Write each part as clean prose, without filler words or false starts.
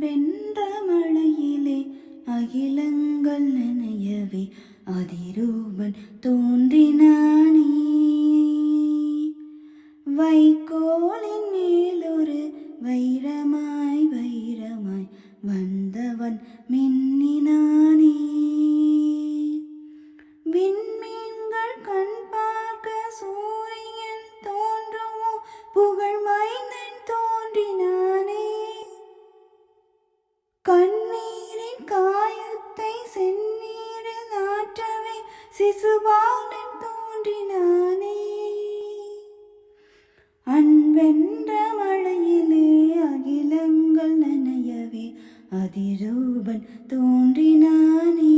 அன்பென்ற மழையிலே அகிலங்கள் நனையவே அதிரூபன் தோன்றினானே. வைக்கோலின் மேலொரு வைரமாய் வைரமாய் வந்தவன் மின்னினானே. விண்மீன்கள் கண் பார்க்க சூரியன் தோன்றுமோ புகழ் மைந்தன் தோன்றினானே. கண்ணீரின் காயத்தை செந்நீரில் ஆற்றவே சிசுபாலன் தோன்றினானே. அன்பென்ற மழையிலே அகிலங்கள் நனையவே அதிரூபன் தோன்றினானே.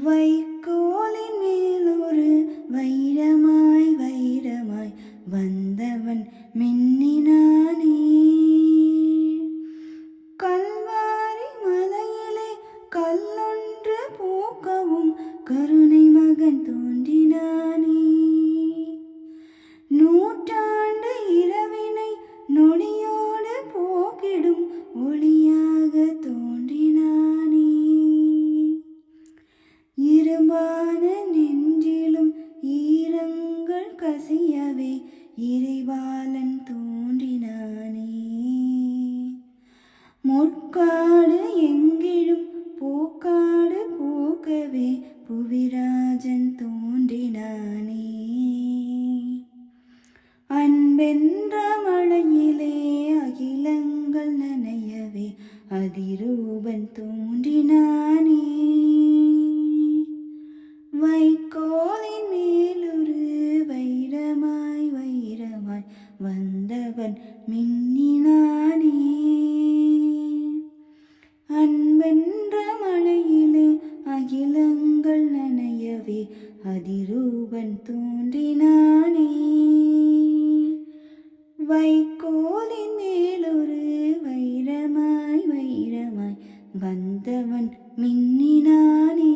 வைக்கோலின் மேலொரு வைரமாய் வைரமாய் வந்தவன் மின்னினானே. கல்வாரி மலையிலே கல்லொன்று போக்கவும் கருணை மகன் தோன்றினானே. நூற்றாண்டு இரவினை நொடியோடு போக்கிடும் ஒளியாக தோன்றினானே. இரும்பான நெஞ்சிலும் ஈரங்கள் கசியவே இறைவாளன் தோன்றினானே. முற்காடு எங்கிலும் போக்காடு போக்கவே புவிராஜன் தோன்றினானே. அன்பென்ற மழையிலே அகிலங்கள் நனையவே அதிரூபன் தோன்றினானே. வைக்கோலின் மேலொரு வைரமாய் வைரமாய் வந்தவன் மின்னினானே. அன்பென்ற மழையிலே அகிலங்கள் நனையவே அதிரூபன் தோன்றினானே. வைக்கோலின் மேலொரு வைரமாய் வைரமாய் வந்தவன் மின்னினானே.